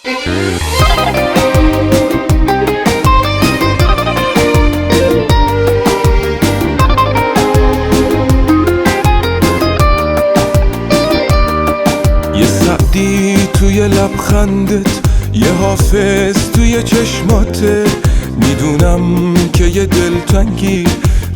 یه سعدی توی لبخندت، یه حافظ توی چشماته. میدونم که یه دلتنگی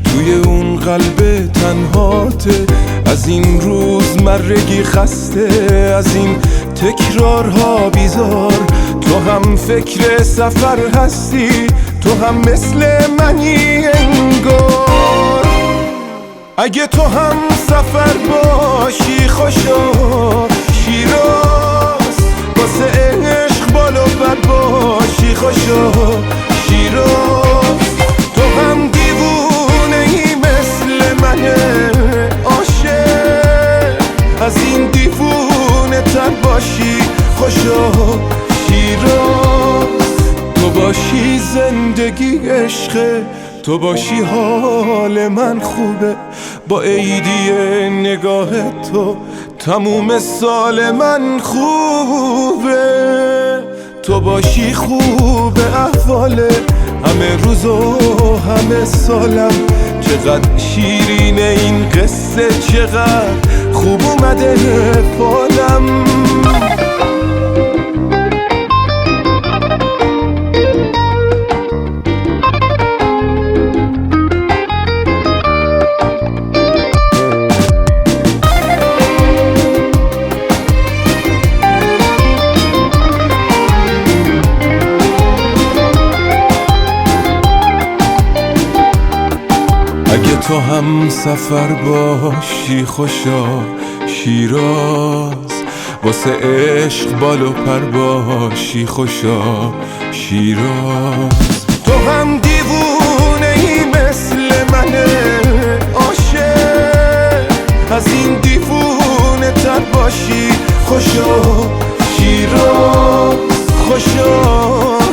توی اون قلب تنهاته. از این روزمرگی خسته، از این تکرارها بیزار. تو هم فکر سفر هستی، تو هم مثل منی انگار. اگه تو هم سفر باشی خوشا شیراز، واسه عشق بالا پر باشی خوشا شیراز. تو هم دیوونه ای مثل منه عاشق، از این دیوونه تر باشی خوشا شیراز. تو باشی زندگی عشقه، تو باشی حال من خوبه. با عیدی نگاه تو تموم سال من خوبه. تو باشی خوبه احواله همه روز و همه سالم. چقدر شیرینه این قصه، چقدر خوب اومده فالم. اگه تو هم سفر باشی خوشا شیراز، واسه عشق بال و پر باشی خوشا شیراز. تو هم دیوونه ای مثل منه عاشق، از این دیوونه تر باشی خوشا شیراز خوشا